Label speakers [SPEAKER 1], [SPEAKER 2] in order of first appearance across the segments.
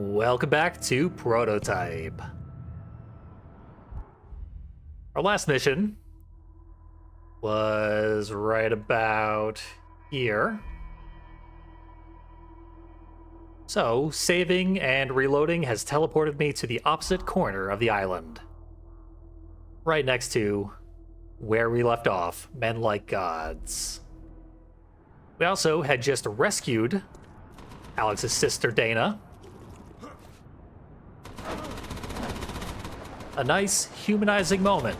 [SPEAKER 1] Welcome back to Prototype. Our last mission was right about here. So, saving and reloading has teleported me to the opposite corner of the island. Right next to where we left off, men like gods. We also had just rescued Alex's sister Dana. A nice humanizing moment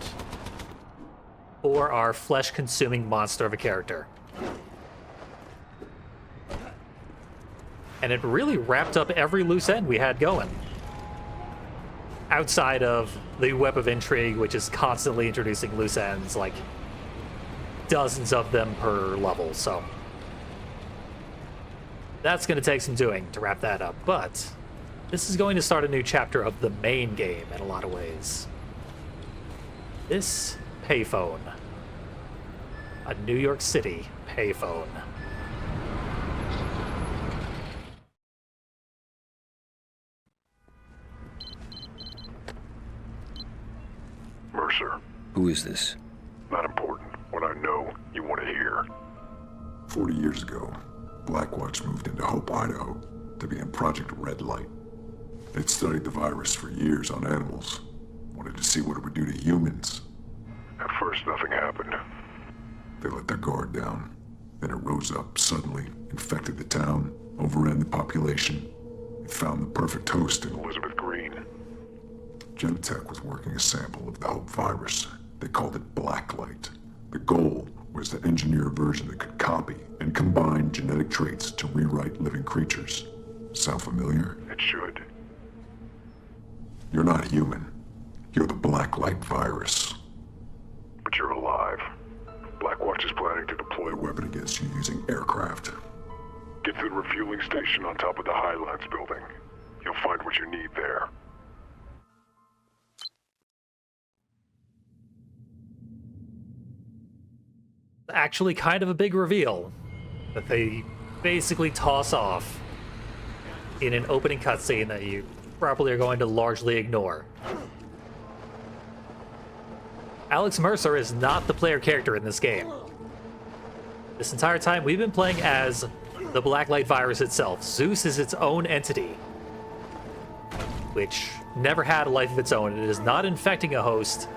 [SPEAKER 1] for our flesh-consuming monster of a character. And it really wrapped up every loose end we had going. Outside of the web of intrigue, which is constantly introducing loose ends, like dozens of them per level, so that's going to take some doing to wrap that up, but this is going to start a new chapter of the main game in a lot of ways. This payphone. A New York City payphone.
[SPEAKER 2] Mercer.
[SPEAKER 3] Who is this?
[SPEAKER 2] Not important. What I know, you want to hear.
[SPEAKER 4] 40 years ago, Blackwatch moved into Hope, Idaho to be in Project Red Light. They'd studied the virus for years on animals. Wanted to see what it would do to humans.
[SPEAKER 2] At first, nothing happened.
[SPEAKER 4] They let their guard down. Then it rose up suddenly, infected the town, overran the population. They found the perfect host in
[SPEAKER 2] Elizabeth Green.
[SPEAKER 4] Genentech was working a sample of the Hope virus. They called it Blacklight. The goal was to engineer a version that could copy and combine genetic traits to rewrite living creatures. Sound familiar?
[SPEAKER 2] It should.
[SPEAKER 4] You're not human. You're the Blacklight virus.
[SPEAKER 2] But you're alive. Blackwatch is planning to deploy
[SPEAKER 4] A weapon against you using aircraft.
[SPEAKER 2] Get to the refueling station on top of the Highlands building. You'll find what you need there.
[SPEAKER 1] Actually kind of a big reveal that they basically toss off in an opening cutscene that you probably are going to largely ignore. Alex Mercer is not the player character in this game. This entire time we've been playing as the Blacklight virus itself. ZEUS is its own entity, which never had a life of its own. It is not infecting a host.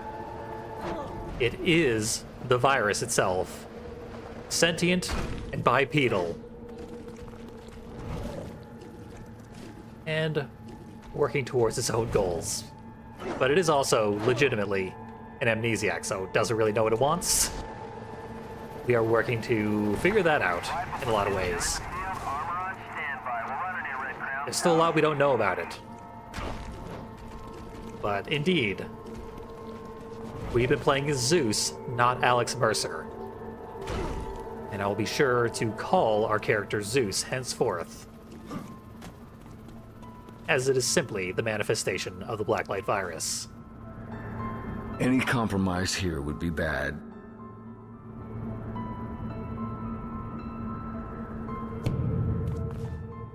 [SPEAKER 1] It is the virus itself. Sentient and bipedal. And working towards its own goals. But it is also legitimately an amnesiac, so it doesn't really know what it wants. We are working to figure that out in a lot of ways. There's still a lot we don't know about it. But indeed, we've been playing as ZEUS, not Alex Mercer. And I will be sure to call our character ZEUS henceforth, as it is simply the manifestation of the Blacklight virus.
[SPEAKER 3] Any compromise here would be bad.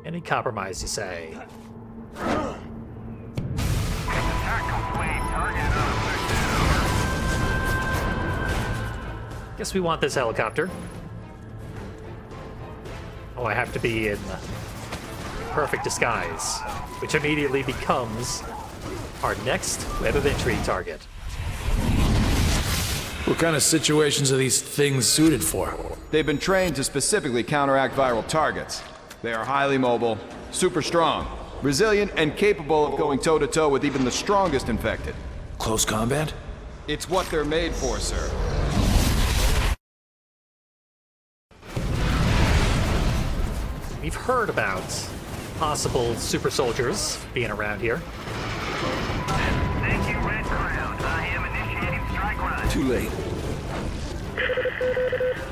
[SPEAKER 1] Any compromise, you say? Guess we want this helicopter. Oh, I have to be in perfect disguise, which immediately becomes our next web of intrigue target.
[SPEAKER 5] What kind of situations are these things suited for?
[SPEAKER 6] They've been trained to specifically counteract viral targets. They are highly mobile, super strong, resilient, and capable of going toe-to-toe with even the strongest infected.
[SPEAKER 5] Close combat?
[SPEAKER 6] It's what they're made for, sir.
[SPEAKER 1] We've heard about possible super soldiers being around here.
[SPEAKER 7] Thank you, Red Crown. I am initiating strike run.
[SPEAKER 3] Too late.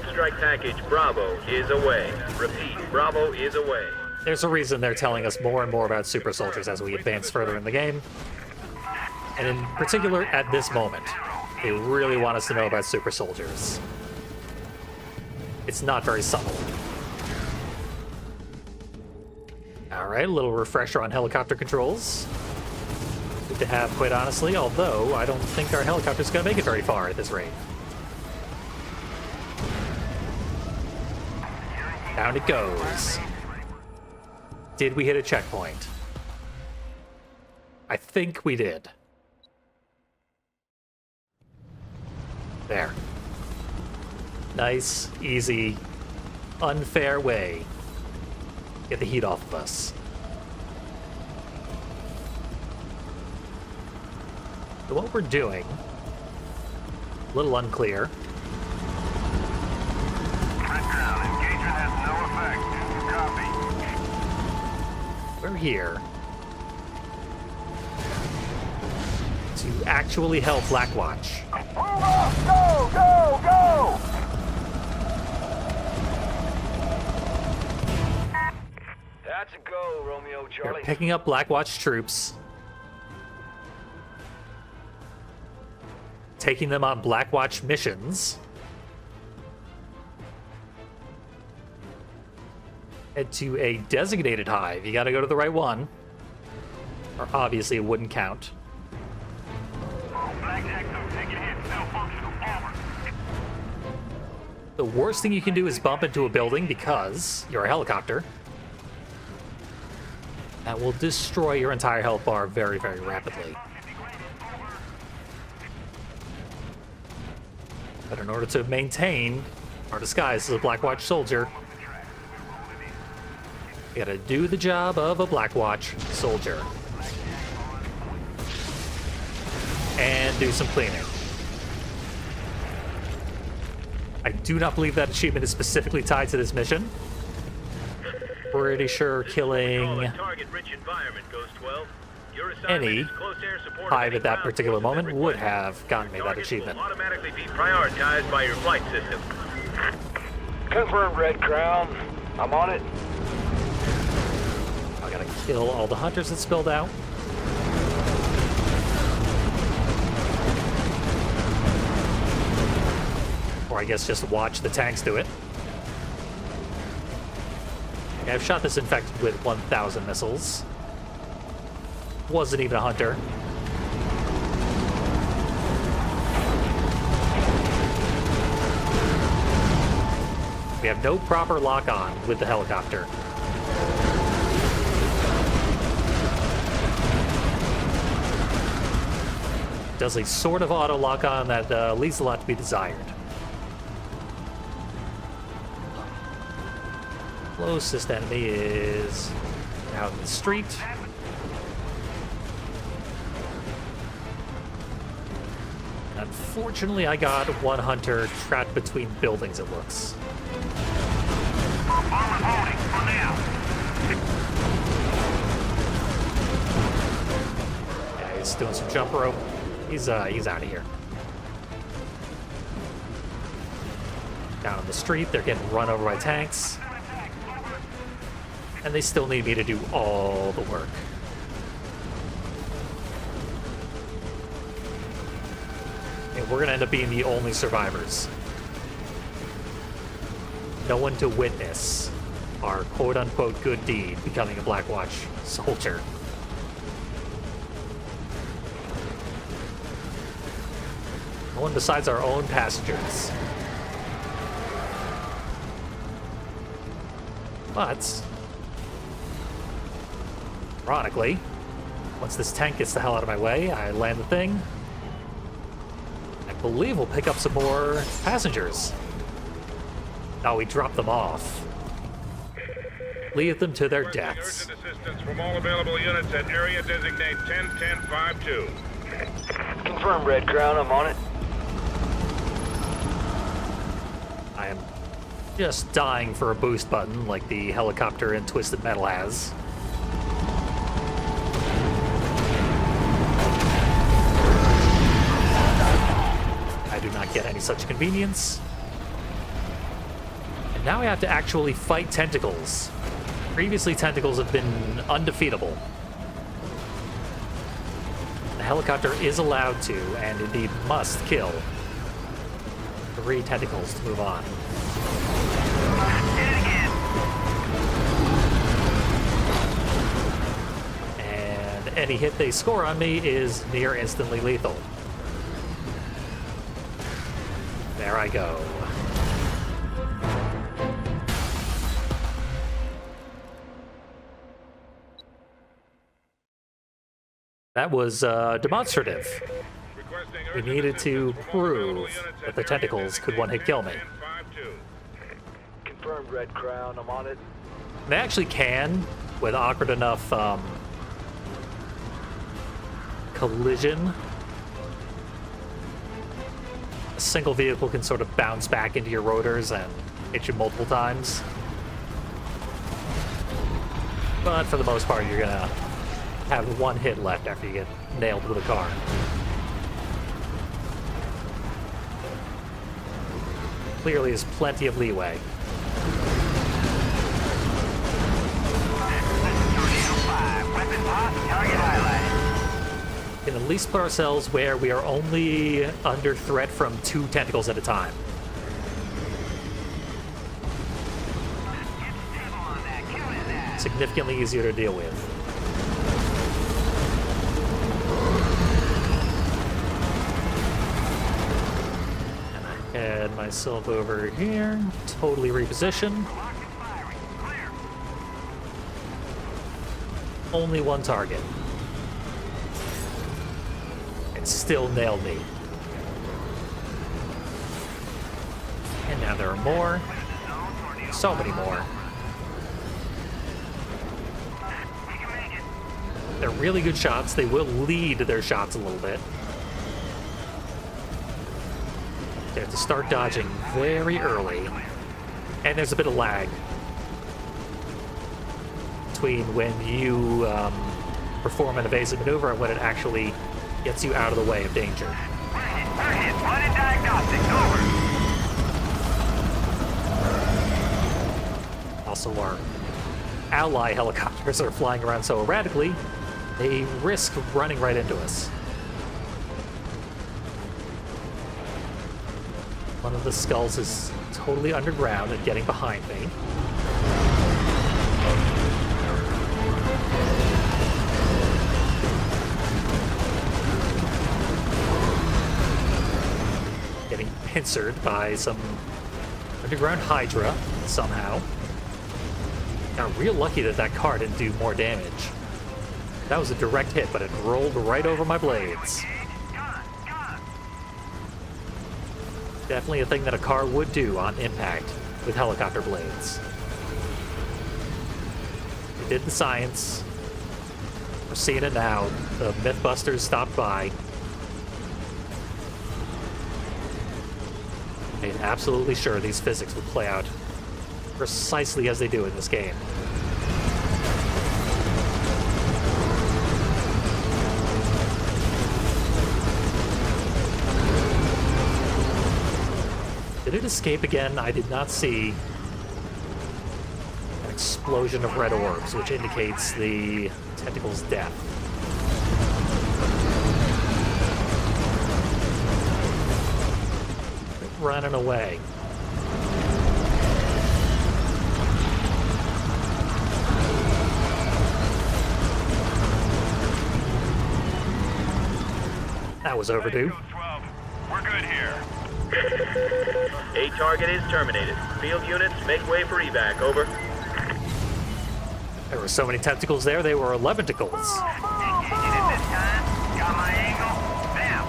[SPEAKER 7] Strike package Bravo is away. Repeat, Bravo is away.
[SPEAKER 1] There's a reason they're telling us more and more about super soldiers as we advance further in the game. And in particular, at this moment, they really want us to know about super soldiers. It's not very subtle. All right, a little refresher on helicopter controls. Good to have, quite honestly, although I don't think our helicopter's going to make it very far at this rate. Down it goes. Did we hit a checkpoint? I think we did. There. Nice, easy, unfair way. Get the heat off of us. So what we're doing, a little unclear.
[SPEAKER 7] Engagement has no effect. Copy.
[SPEAKER 1] We're here to actually help Blackwatch.
[SPEAKER 7] Move up! Go! Go! Go! That's a go, Romeo
[SPEAKER 1] We're
[SPEAKER 7] Charlie.
[SPEAKER 1] picking up Blackwatch troops, taking them on Blackwatch missions. Head to a designated hive. You gotta go to the right one, or obviously it wouldn't count.
[SPEAKER 7] Black Echo, take it in. Still functional. Over.
[SPEAKER 1] The worst thing you can do is bump into a building because you're a helicopter. That will destroy your entire health bar very, very rapidly. But in order to maintain our disguise as a Blackwatch soldier, you gotta do the job of a Blackwatch soldier. And do some cleaning. I do not believe that achievement is specifically tied to this mission. Pretty sure killing any hive at that particular moment would have gotten me that achievement.
[SPEAKER 7] Automatically be prioritized by your flight system.
[SPEAKER 8] Confirmed, Red Crown. I'm on it.
[SPEAKER 1] I gotta kill all the hunters that spilled out. Or I guess just watch the tanks do it. Okay, I've shot this infected with 1,000 missiles. Wasn't even a hunter. We have no proper lock-on with the helicopter. Does a sort of auto lock-on that leaves a lot to be desired. Closest enemy is out in the street. Unfortunately, I got one hunter trapped between buildings, it looks. Yeah, he's doing some jump rope. He's out of here. Down on the street, they're getting run over by tanks. And they still need me to do all the work. And we're gonna end up being the only survivors. No one to witness our quote-unquote good deed becoming a Blackwatch soldier. No one besides our own passengers. But ironically, once this tank gets the hell out of my way, I land the thing. I believe we'll pick up some more passengers. Now we drop them off. Leave them to their deaths.
[SPEAKER 2] Urgent assistance from all available units at area designate 10-10-5-2.
[SPEAKER 8] Confirmed, Red Crown. I'm on it.
[SPEAKER 1] I am just dying for a boost button like the helicopter in Twisted Metal has. I do not get any such convenience. And now I have to actually fight tentacles. Previously, tentacles have been undefeatable. The helicopter is allowed to, and indeed must, kill 3 tentacles to move on.
[SPEAKER 7] Hit it again.
[SPEAKER 1] any hit they score on me is near instantly lethal. There I go. That was demonstrative. We needed to prove that the tentacles could one-hit kill me.
[SPEAKER 8] Confirmed, Red Crown. I'm on it.
[SPEAKER 1] They actually can, with awkward enough collision. A single vehicle can sort of bounce back into your rotors and hit you multiple times. But for the most part, you're gonna have one hit left after you get nailed with a car. Clearly, there's plenty of leeway. We can at least put ourselves where we are only under threat from 2 tentacles at a time. Significantly easier to deal with. Head myself over here, totally reposition. Only one target. It still nailed me. And now there are more. So many more. They're really good shots. They will lead their shots a little bit. They have to start dodging very early. And there's a bit of lag between when you perform an evasive maneuver and when it actually gets you out of the way of danger.
[SPEAKER 7] We're hit. Running diagnostics. Over.
[SPEAKER 1] Also, our ally helicopters are flying around so erratically, they risk running right into us. One of the skulls is totally underground and getting behind me. Getting pincered by some underground Hydra somehow. Got real lucky that that car didn't do more damage. That was a direct hit, but it rolled right over my blades. Definitely a thing that a car would do on impact with helicopter blades. They did the science. We're seeing it now. The Mythbusters stopped by. Made absolutely sure these physics would play out precisely as they do in this game. Did it escape again? I did not see an explosion of red orbs, which indicates the tentacle's death. Running away. That was overdue.
[SPEAKER 7] We're good here.
[SPEAKER 9] A target is terminated. Field units, make way for evac. Over.
[SPEAKER 1] There were so many tentacles there, they were 11-ticles.
[SPEAKER 7] Engaging it this time. Got my angle. Bam.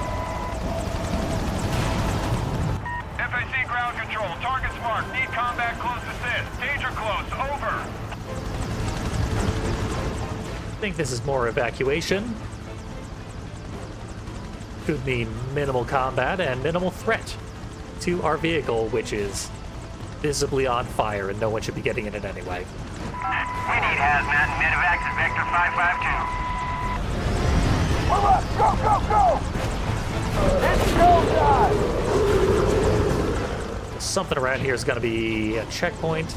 [SPEAKER 7] FAC ground control. Target's marked. Need combat close assist. Danger close. Over.
[SPEAKER 1] I think this is more evacuation. Could mean minimal combat and minimal threat to our vehicle, which is visibly on fire and no one should be getting in it anyway.
[SPEAKER 7] We need hazmat and medevacs at Vector 552.
[SPEAKER 8] Move up! Go, go, go! It's go time!
[SPEAKER 1] Something around here is going to be a checkpoint.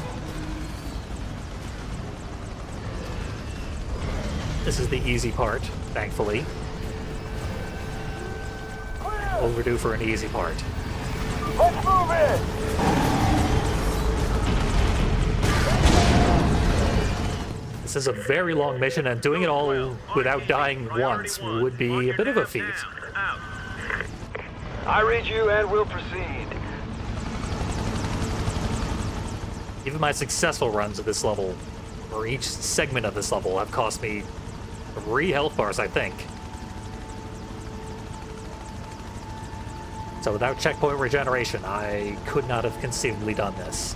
[SPEAKER 1] This is the easy part, thankfully. Overdue for an easy part.
[SPEAKER 8] Let's move in!
[SPEAKER 1] The This is a very long mission, and doing it all without dying once would be a bit of a feat.
[SPEAKER 8] I read you and will proceed.
[SPEAKER 1] Even my successful runs of this level, or each segment of this level, have cost me 3 health bars, I think. So without checkpoint regeneration, I could not have conceivably done this.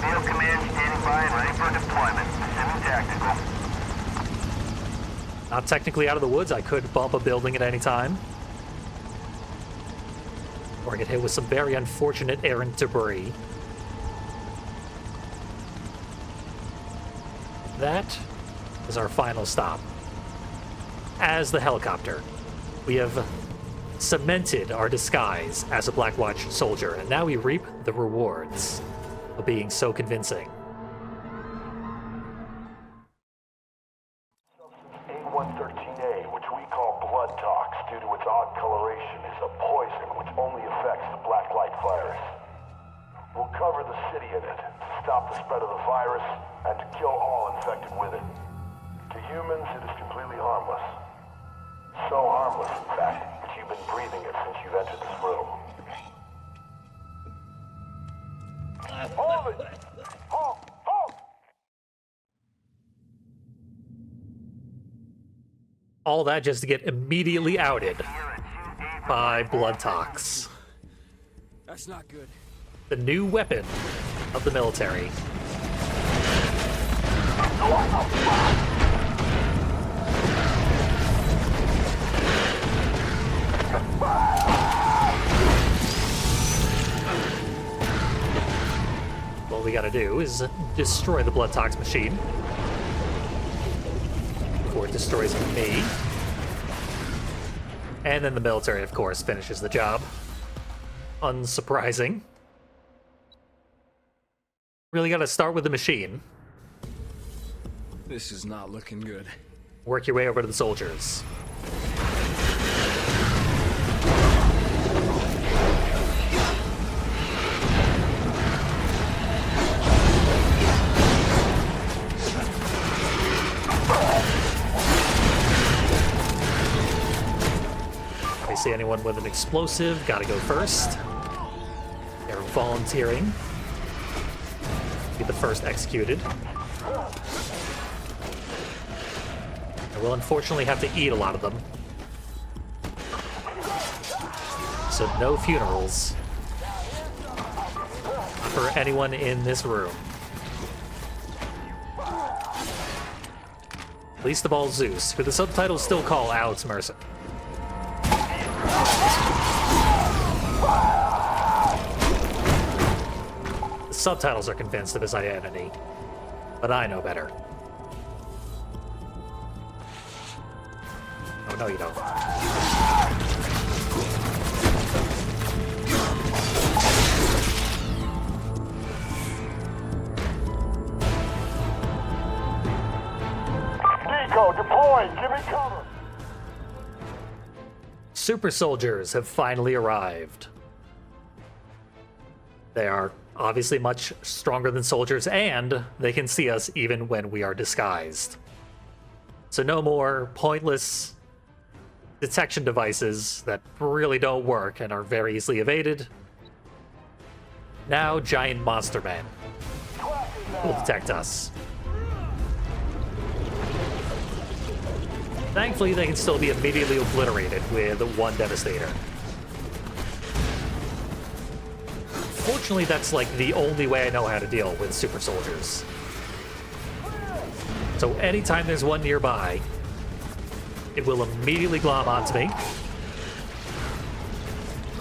[SPEAKER 7] Field command standing by and ready for deployment. Semi-tactical.
[SPEAKER 1] Not technically out of the woods, I could bump a building at any time. Or get hit with some very unfortunate errant debris. That is our final stop. As the helicopter, we have cemented our disguise as a Black Watch soldier, and now we reap the rewards of being so convincing.
[SPEAKER 2] A113A, which we call blood tox due to its odd coloration, is a poison which only affects the black light virus. We'll cover the city in it to stop the spread of the virus and to kill all infected with it. To humans, it is completely harmless. So harmless, in fact, that you've been breathing it since you've entered this room. Hold it! Halt! Halt!
[SPEAKER 1] All that just to get immediately outed by blood tox.
[SPEAKER 5] That's not good.
[SPEAKER 1] The new weapon of the military. What we gotta do is destroy the blood tox machine before it destroys me. And then the military, of course, finishes the job. Unsurprising. Really gotta start with the machine.
[SPEAKER 3] This is not looking good.
[SPEAKER 1] Work your way over to the soldiers. If I see anyone with an explosive, gotta go first. They're volunteering. Be the first executed. I will unfortunately have to eat a lot of them. So no funerals for anyone in this room. Least of all ZEUS, who the subtitles still call Alex Mercer. The subtitles are convinced of his identity, but I know better. Oh, no, you don't.
[SPEAKER 2] Nico, deploy! Give me cover!
[SPEAKER 1] Super soldiers have finally arrived. They are obviously much stronger than soldiers, and they can see us even when we are disguised. So no more pointless detection devices that really don't work and are very easily evaded. Now giant monster men will detect us. Thankfully, they can still be immediately obliterated with one Devastator. Fortunately, that's like the only way I know how to deal with super soldiers. So anytime there's one nearby, it will immediately glom onto me.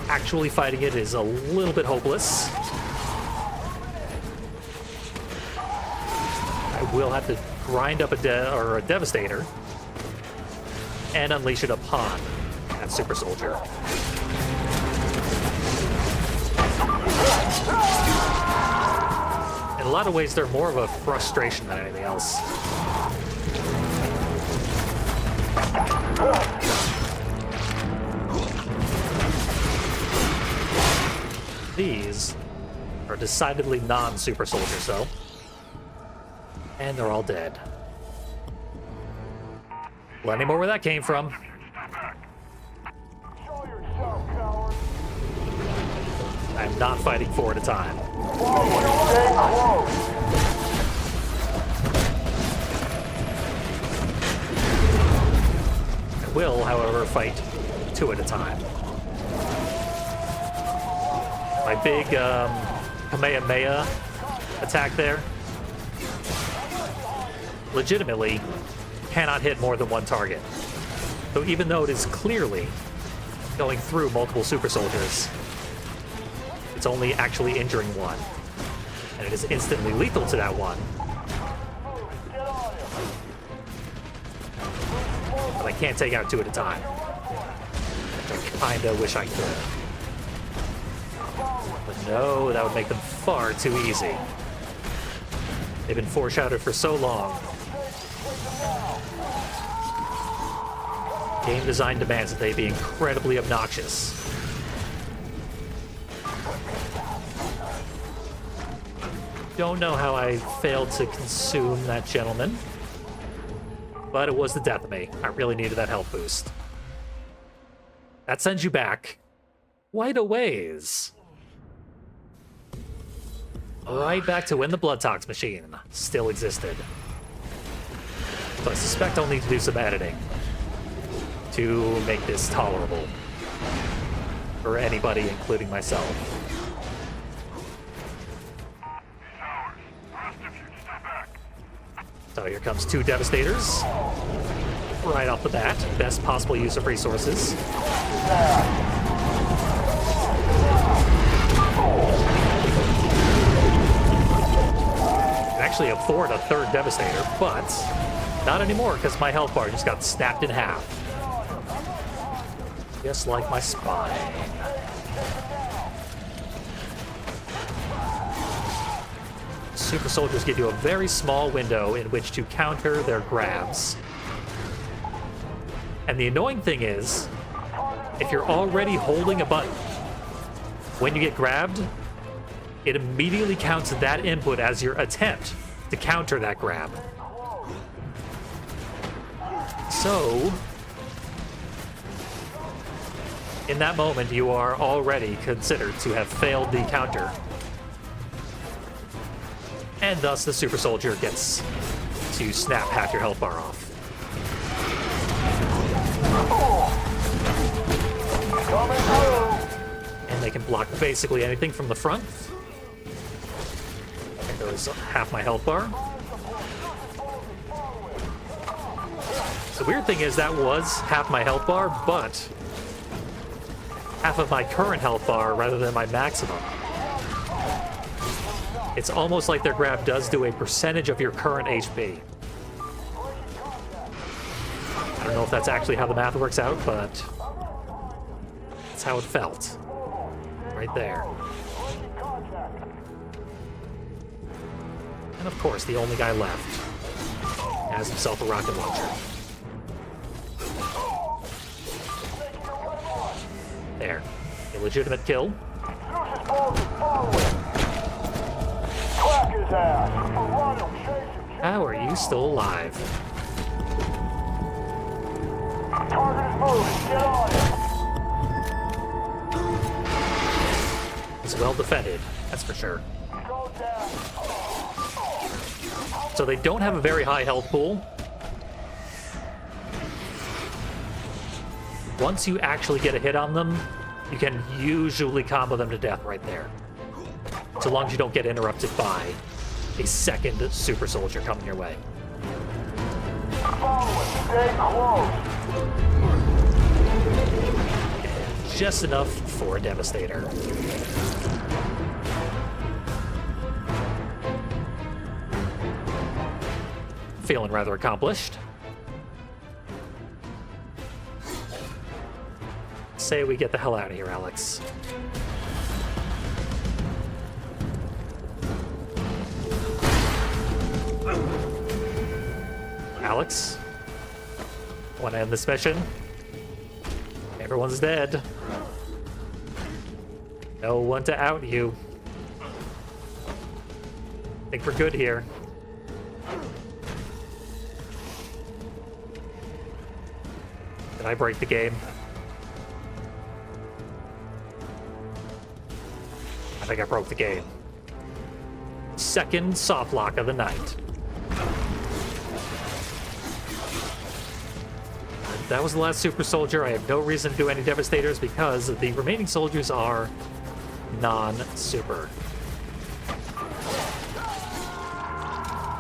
[SPEAKER 1] Actually fighting it is a little bit hopeless. I will have to grind up a Devastator and unleash it upon that super soldier. In a lot of ways, they're more of a frustration than anything else. These are decidedly non-super soldiers, though. And they're all dead. Plenty more where that came from.
[SPEAKER 2] Show yourself, coward.
[SPEAKER 1] I'm not fighting 4 at a time.
[SPEAKER 2] Stay close.
[SPEAKER 1] I will, however, fight 2 at a time. My big Kamehameha attack there legitimately cannot hit more than 1 target. So even though it is clearly going through multiple super soldiers, it's only actually injuring 1. And it is instantly lethal to that 1. But I can't take out 2 at a time. Which I kinda wish I could. But no, that would make them far too easy. They've been foreshadowed for so long. Game design demands that they be incredibly obnoxious. Don't know how I failed to consume that gentleman, but it was the death of me. I really needed that health boost. That sends you back quite a ways. Right back to when the blood tox machine still existed. So I suspect I'll need to do some editing to make this tolerable for anybody, including myself. So here comes 2 Devastators. Right off the bat, best possible use of resources. Can actually afford a 3rd Devastator, but not anymore because my health bar just got snapped in half. Just like my spine. Super soldiers give you a very small window in which to counter their grabs. And the annoying thing is, if you're already holding a button, when you get grabbed, it immediately counts that input as your attempt to counter that grab. So, in that moment, you are already considered to have failed the counter. And thus, the super soldier gets to snap half your health bar off. And they can block basically anything from the front. There goes half my health bar. The weird thing is that was half my health bar, but half of my current health bar rather than my maximum. It's almost like their grab does do a percentage of your current HP. I don't know if that's actually how the math works out, but that's how it felt. Right there. And of course, the only guy left has himself a rocket launcher. There. Illegitimate kill. How are you still alive?
[SPEAKER 2] Target is moving. Get on it.
[SPEAKER 1] It's well defended, that's for sure.
[SPEAKER 2] Go down.
[SPEAKER 1] So they don't have a very high health pool. Once you actually get a hit on them, you can usually combo them to death right there. So long as you don't get interrupted by a second super soldier coming your way.
[SPEAKER 2] Stay close.
[SPEAKER 1] Just enough for a Devastator. Feeling rather accomplished. Say we get the hell out of here, Alex. Alex? Want to end this mission? Everyone's dead. No one to out you. think we're good here. Did I break the game? I think I broke the game. Second soft lock of the night. That was the last super soldier. I have no reason to do any devastators because the remaining soldiers are non-super.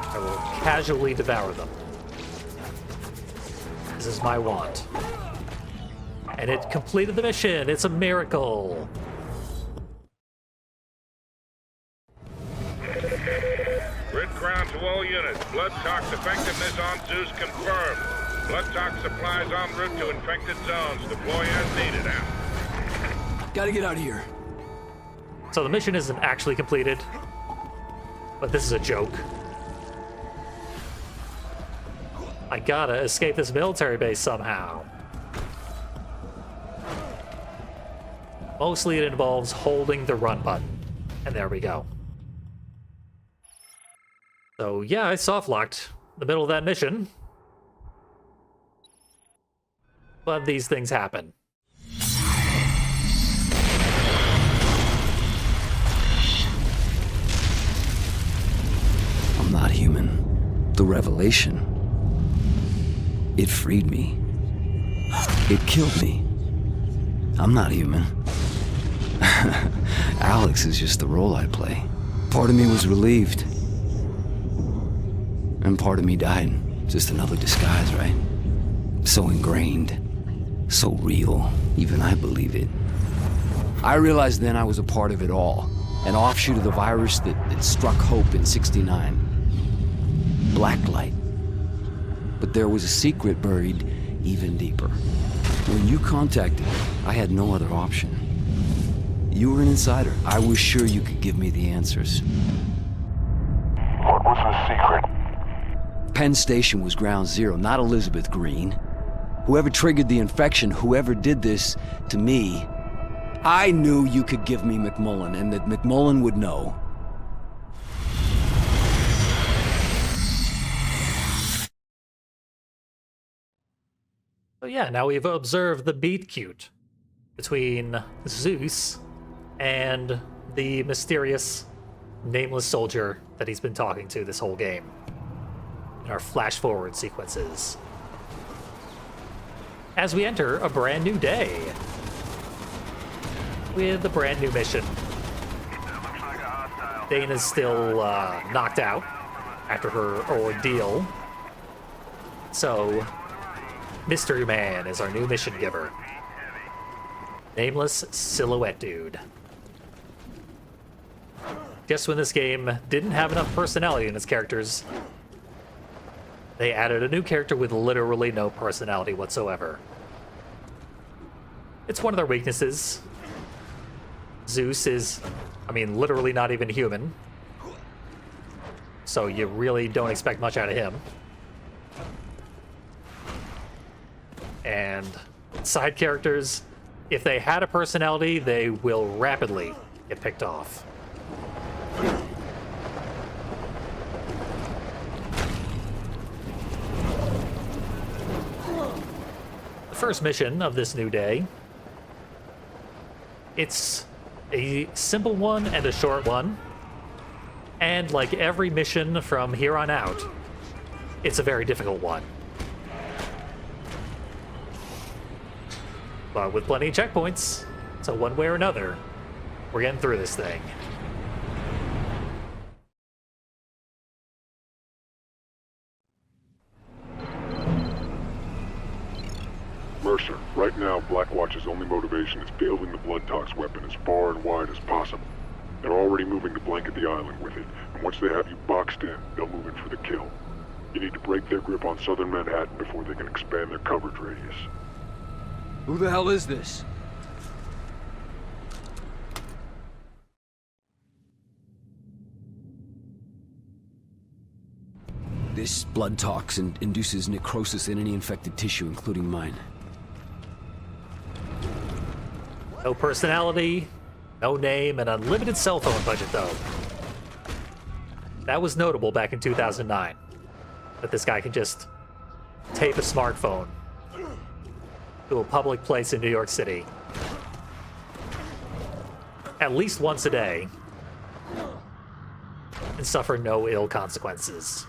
[SPEAKER 1] I will casually devour them. This is my want. And it completed the mission. It's a miracle.
[SPEAKER 7] Grid crown to all units. Blood tox effectiveness on ZEUS confirmed. Blood tox supplies en route to infected zones. Deploy as needed. Out.
[SPEAKER 5] Gotta get out of here.
[SPEAKER 1] So the mission isn't actually completed, but this is a joke. I gotta escape this military base somehow. Mostly it involves holding the run button. And there we go. So yeah, I soft-locked the middle of that mission. But these things happen.
[SPEAKER 10] I'm not human. The revelation. It freed me. It killed me. I'm not human. Alex is just the role I play. Part of me was relieved. And part of me died. Just another disguise, right? So ingrained. So real. Even I believe it. I realized then I was a part of it all. An offshoot of the virus that struck Hope in '69. Blacklight. But there was a secret buried even deeper. When you contacted me, I had no other option. You were an insider. I was sure you could give me the answers.
[SPEAKER 2] What was the secret?
[SPEAKER 10] Penn Station was ground zero, not Elizabeth Green. Whoever triggered the infection, whoever did this to me, I knew you could give me McMullen, and that McMullen would know.
[SPEAKER 1] So yeah, now we've observed the beat cute between ZEUS and the mysterious, nameless soldier that he's been talking to this whole game in our flash-forward sequences. As we enter a brand new day with a brand new mission. Dana's still knocked out after her ordeal. So, Mystery Man is our new mission giver. Nameless Silhouette Dude. Just when this game didn't have enough personality in its characters, they added a new character with literally no personality whatsoever. It's one of their weaknesses. ZEUS is, literally not even human. So you really don't expect much out of him. And side characters, if they had a personality, they will rapidly get picked off. The first mission of this new day, it's a simple one and a short one. And like every mission from here on out, it's a very difficult one. But with plenty of checkpoints, so one way or another, we're getting through this thing.
[SPEAKER 4] Mercer, right now, Blackwatch's only motivation is fielding the blood tox weapon as far and wide as possible. They're already moving to blanket the island with it, and once they have you boxed in, they'll move in for the kill. You need to break their grip on southern Manhattan before they can expand their coverage radius.
[SPEAKER 5] Who the hell is this?
[SPEAKER 10] This blood tox induces necrosis in any infected tissue, including mine.
[SPEAKER 1] No personality, no name, and unlimited cell phone budget, though. That was notable back in 2009. That this guy can just tape a smartphone to a public place in New York City at least once a day and suffer no ill consequences.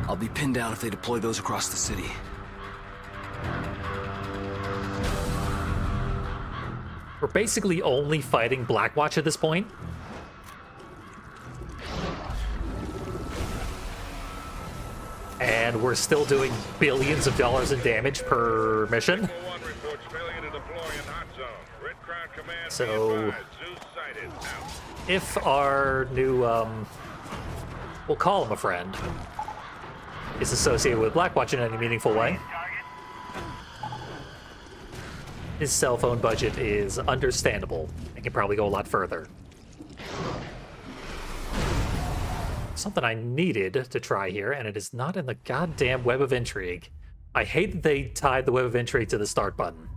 [SPEAKER 5] I'll be pinned down if they deploy those across the city.
[SPEAKER 1] We're basically only fighting Blackwatch at this point. And we're still doing billions of dollars in damage per mission. So, if our new, we'll call him a friend, is associated with Blackwatch in any meaningful way, his cell phone budget is understandable and can probably go a lot further. Something I needed to try here, and it is not in the goddamn Web of Intrigue. I hate that they tied the Web of Intrigue to the start button.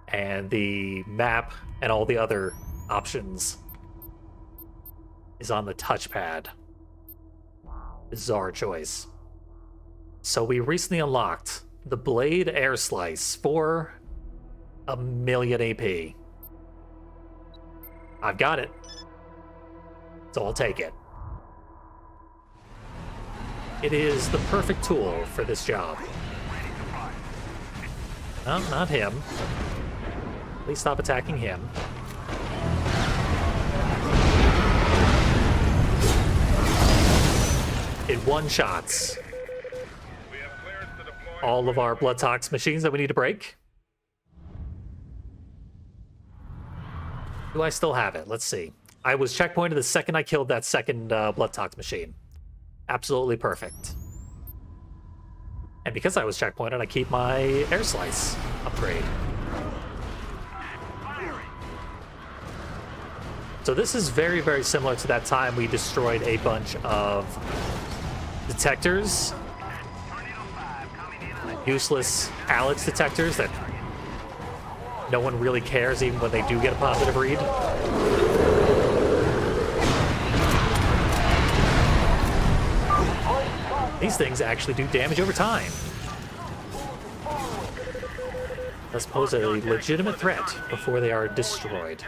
[SPEAKER 1] And the map and all the other options is on the touchpad. Bizarre choice. So we recently unlocked the Blade Air Slice for 1,000,000 AP. I've got it. So I'll take it. It is the perfect tool for this job. No, not him. Please stop attacking him. It one-shots all of our blood tox machines that we need to break. Do I still have it? Let's see. I was checkpointed the second I killed that second blood tox machine. Absolutely perfect. And because I was checkpointed, I keep my air slice upgrade. So this is very, very similar to that time we destroyed a bunch of detectors. Useless Alex detectors that no one really cares even when they do get a positive read. These things actually do damage over time. Thus pose a legitimate threat before they are destroyed.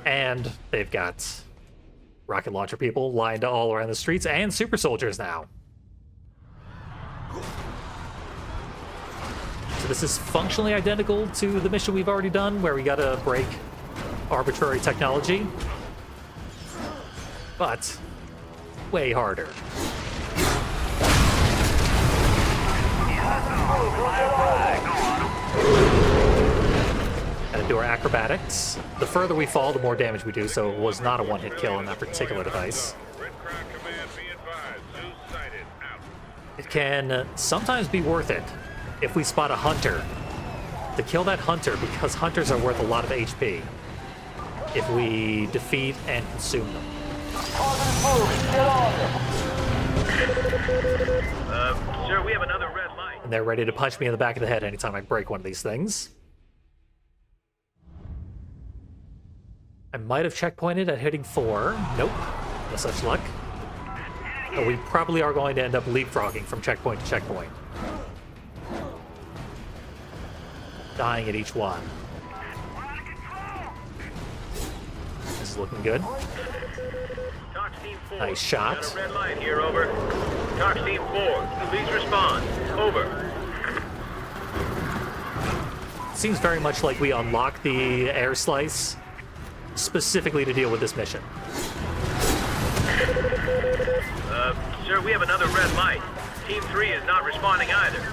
[SPEAKER 1] And they've got rocket launcher people lined all around the streets and super soldiers now. So this is functionally identical to the mission we've already done, where we gotta break arbitrary technology, but way harder. Gotta do our acrobatics. The further we fall, the more damage we do, so it was not a one-hit kill on that particular device. It can sometimes be worth it if we spot a hunter to kill that hunter, because hunters are worth a lot of HP if we defeat and consume them.
[SPEAKER 9] Sir, we have another red light.
[SPEAKER 1] And they're ready to punch me in the back of the head anytime I break one of these things. I might have checkpointed at hitting 4. Nope. No such luck. But we probably are going to end up leapfrogging from checkpoint to checkpoint. Dying at each one. This is looking good. Nice shot.
[SPEAKER 9] Got a red light here, over. Tox Team 4, please respond. Over.
[SPEAKER 1] Seems very much like we unlock the air slice specifically to deal with this mission.
[SPEAKER 9] Sir, we have another red light. Team 3 is not responding either.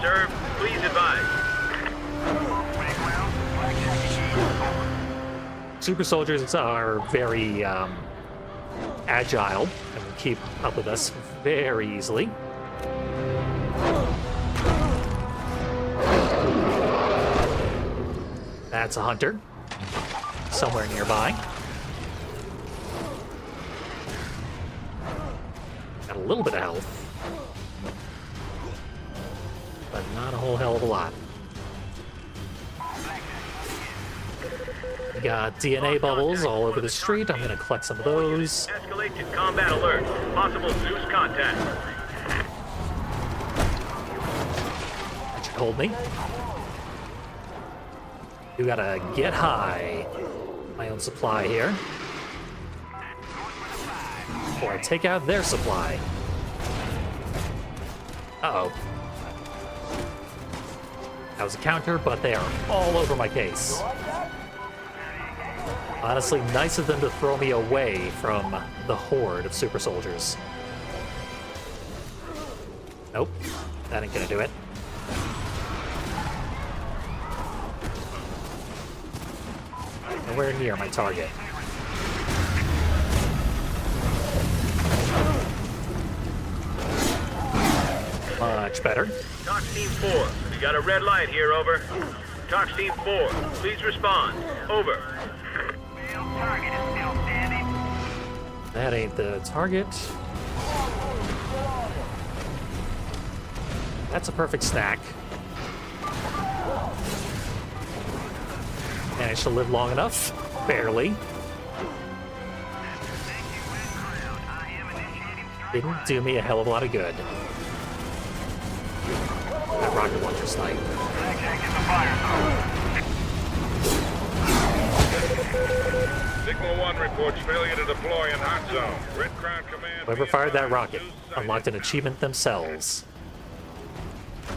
[SPEAKER 9] Sir, please advise.
[SPEAKER 1] Super soldiers are very agile and will keep up with us very easily. That's a hunter somewhere nearby. Got a little bit of health, but not a whole hell of a lot. We got DNA bubbles all over the street. I'm gonna collect some of those.
[SPEAKER 9] Escalate to combat alert. Possible ZEUS contact.
[SPEAKER 1] That should hold me. You gotta get high. My own supply here. Before I take out their supply. Uh-oh. That was a counter, but they are all over my case. Honestly, nice of them to throw me away from the horde of super soldiers. Nope, that ain't gonna do it. Nowhere near my target. Much better.
[SPEAKER 9] Tox Team 4, we got a red light here, over. Tox Team 4, please respond. Over.
[SPEAKER 1] That ain't the target. That's a perfect snack. Managed to live long enough. Barely. Didn't do me a hell of a lot of good. That rocket launcher snipe.
[SPEAKER 7] Signal 1 reports failure to deploy in hot zone. Red Crown Command...
[SPEAKER 1] Whoever fired that rocket unlocked an achievement themselves.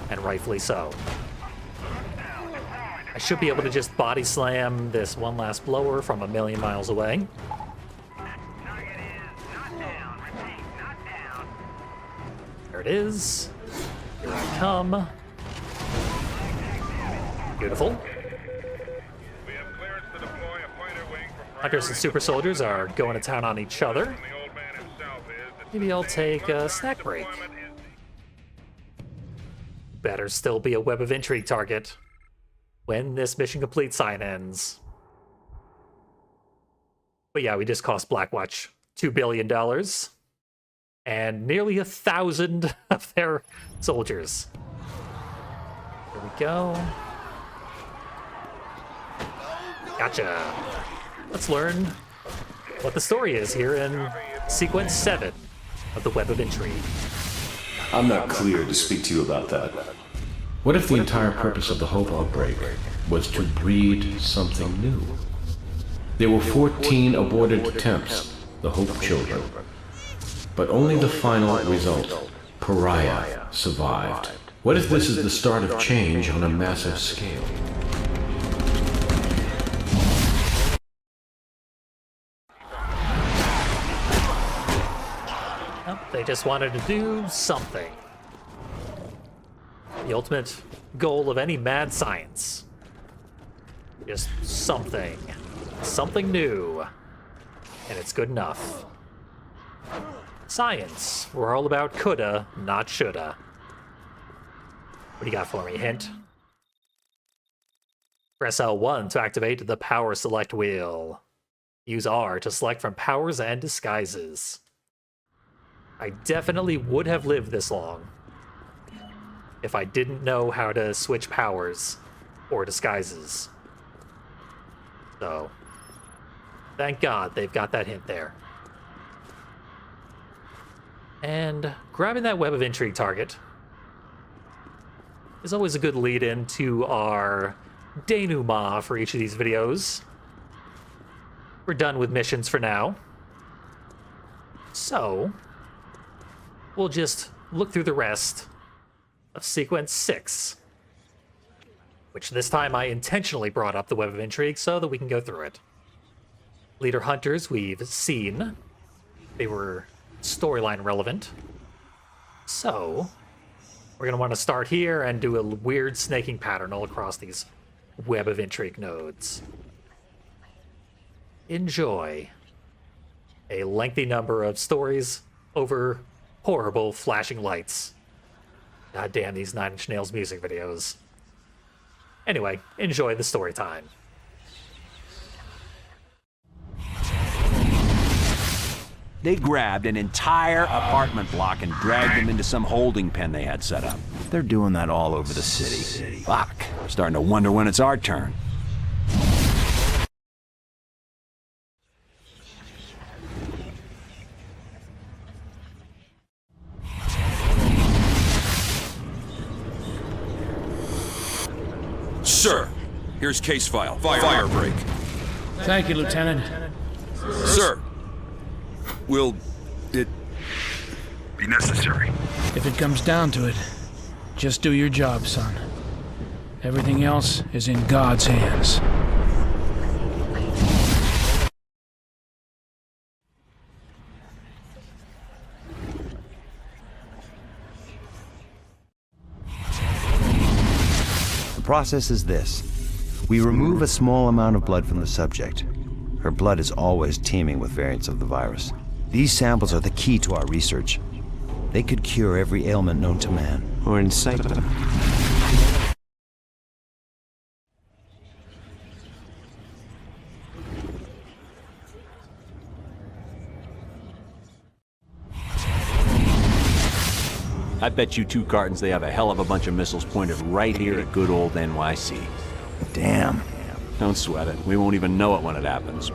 [SPEAKER 1] And rightfully so. I should be able to just body slam this one last blower from a million miles away. There it is. Here I come. Beautiful.
[SPEAKER 7] We have clearance to deploy a fighter wing from...
[SPEAKER 1] Hunters and super soldiers are going to town on each other.
[SPEAKER 7] The old man himself is that
[SPEAKER 1] Maybe I'll take a snack break. Better still be a web of intrigue target when this mission complete sign ends. But yeah, we just cost Blackwatch $2 billion and nearly 1,000 of their soldiers. Here we go. Gotcha. Let's learn what the story is here in sequence 7 of the Web of Intrigue.
[SPEAKER 11] I'm not clear to speak to you about that. What if the entire purpose of the Hope outbreak was to breed something new? There were 14 aborted attempts, the Hope children. But only the final result, Pariah, survived. What if this is the start of change on a massive scale?
[SPEAKER 1] Well, they just wanted to do something. The ultimate goal of any mad science. Just something. Something new. And it's good enough. Science. We're all about coulda, not shoulda. What do you got for me, hint? Press L1 to activate the power select wheel. Use R to select from powers and disguises. I definitely would have lived this long if I didn't know how to switch powers or disguises. So, thank God they've got that hint there. And grabbing that Web of Intrigue target is always a good lead-in to our denouement for each of these videos. We're done with missions for now. So, we'll just look through the rest of sequence 6, which this time I intentionally brought up the Web of Intrigue so that we can go through it. Leader Hunters we've seen. They were storyline relevant. So, we're going to want to start here and do a weird snaking pattern all across these Web of Intrigue nodes. Enjoy a lengthy number of stories over horrible flashing lights. God damn these Nine Inch Nails music videos. Anyway, enjoy the story time.
[SPEAKER 12] They grabbed an entire apartment block and dragged them into some holding pen they had set up. They're doing that all over the city. Fuck. Starting to wonder when it's our turn.
[SPEAKER 13] Sir, here's case file. Fire break.
[SPEAKER 14] Thank you, Lieutenant.
[SPEAKER 13] Sir, will it be necessary?
[SPEAKER 14] If it comes down to it, just do your job, son. Everything else is in God's hands.
[SPEAKER 15] The process is this. We remove a small amount of blood from the subject. Her blood is always teeming with variants of the virus. These samples are the key to our research. They could cure every ailment known to man. Or incite them.
[SPEAKER 12] I bet you 2 cartons they have a hell of a bunch of missiles pointed right here at good old NYC.
[SPEAKER 15] Damn.
[SPEAKER 12] Don't sweat it. We won't even know it when it happens.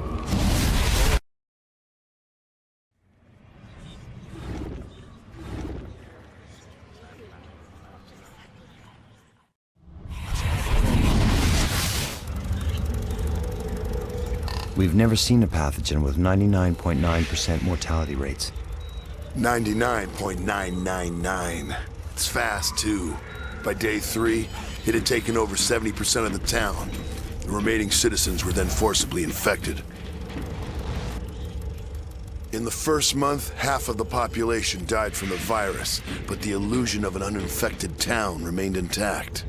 [SPEAKER 15] We've never seen a pathogen with 99.9% mortality rates.
[SPEAKER 16] 99.999. It's fast, too. By day 3, it had taken over 70% of the town. The remaining citizens were then forcibly infected. In the first month, half of the population died from the virus, but the illusion of an uninfected town remained intact.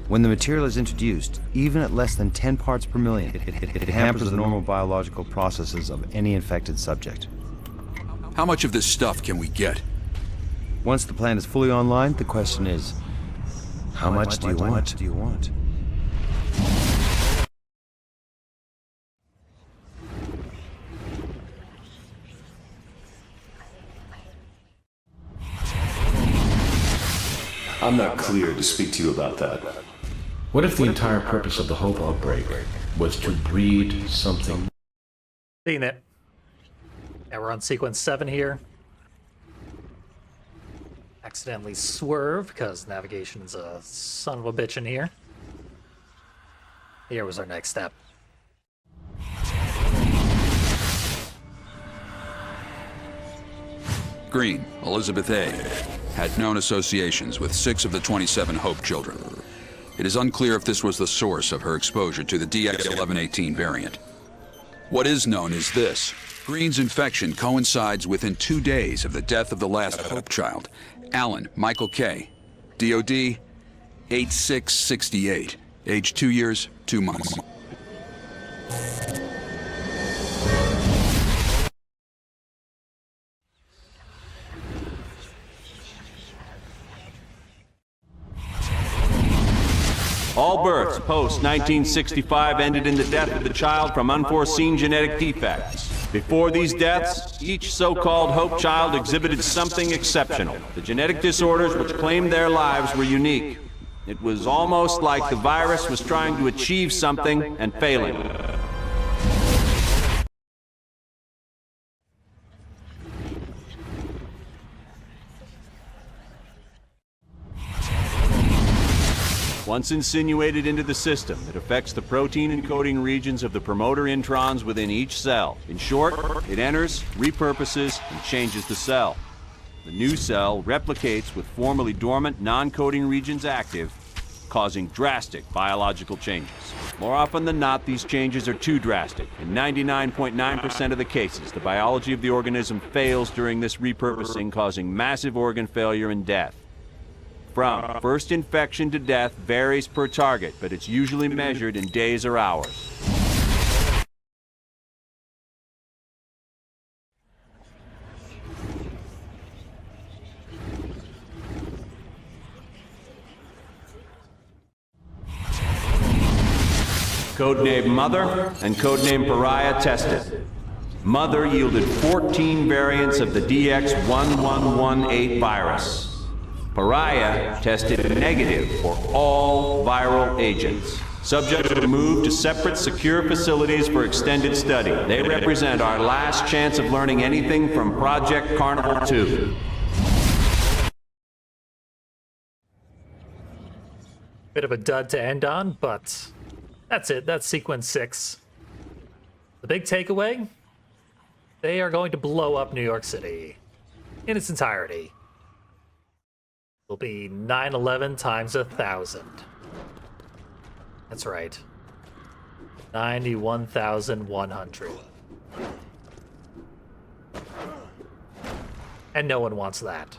[SPEAKER 15] When the material is introduced, even at less than 10 parts per million, it hampers the normal biological processes of any infected subject.
[SPEAKER 13] How much of this stuff can we get?
[SPEAKER 15] Once the plant is fully online, the question is, how much do you want?
[SPEAKER 11] I'm not clear to speak to you about that. What if the entire purpose of the Hope outbreak was to breed something?
[SPEAKER 1] Seen it. Yeah, we're on sequence 7 here. Accidentally swerve because navigation's a son of a bitch in here. Here was our next step.
[SPEAKER 13] Green, Elizabeth A., had known associations with 6 of the 27 Hope children. It is unclear if this was the source of her exposure to the DX1118 variant. What is known is this. Green's infection coincides within 2 days of the death of the last Hope child, Alan Michael K., DOD 8668, age 2 years, 2 months.
[SPEAKER 12] All births post-1965 ended in the death of the child from unforeseen genetic defects. Before these deaths, each so-called Hope child exhibited something exceptional. The genetic disorders which claimed their lives were unique. It was almost like the virus was trying to achieve something and failing. Once insinuated into the system, it affects the protein encoding regions of the promoter introns within each cell. In short, it enters, repurposes, and changes the cell. The new cell replicates with formerly dormant non-coding regions active, causing drastic biological changes. More often than not, these changes are too drastic. In 99.9% of the cases, the biology of the organism fails during this repurposing, causing massive organ failure and death. From first infection to death varies per target, but it's usually measured in days or hours. Codename Mother and codename Pariah tested. Mother yielded 14 variants of the DX1118 virus. Pariah tested negative for all viral agents. Subjects were moved to separate secure facilities for extended study. They represent our last chance of learning anything from Project Carnival 2.
[SPEAKER 1] Bit of a dud to end on, but that's it. That's sequence 6. The big takeaway? They are going to blow up New York City in its entirety. It'll be 9/11 times 1,000. That's right. 91,100. And no one wants that.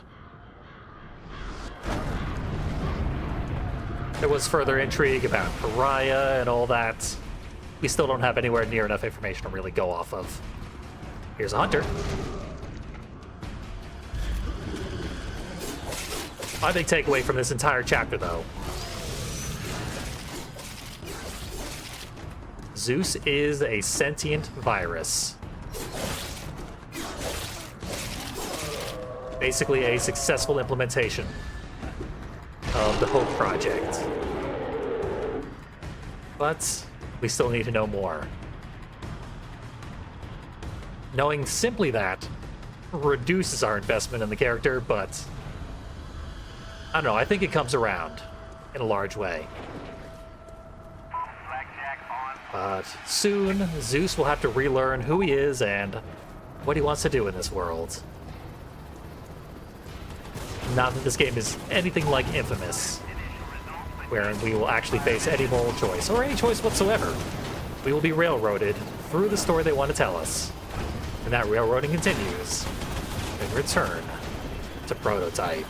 [SPEAKER 1] There was further intrigue about Pariah and all that. We still don't have anywhere near enough information to really go off of. Here's a hunter. My big takeaway from this entire chapter, though. ZEUS is a sentient virus. Basically a successful implementation of the Hope Project. But we still need to know more. Knowing simply that reduces our investment in the character, but I don't know, I think it comes around in a large way. But soon, ZEUS will have to relearn who he is and what he wants to do in this world. Not that this game is anything like Infamous, wherein we will actually face any moral choice, or any choice whatsoever. We will be railroaded through the story they want to tell us. And that railroading continues in Return to Prototype.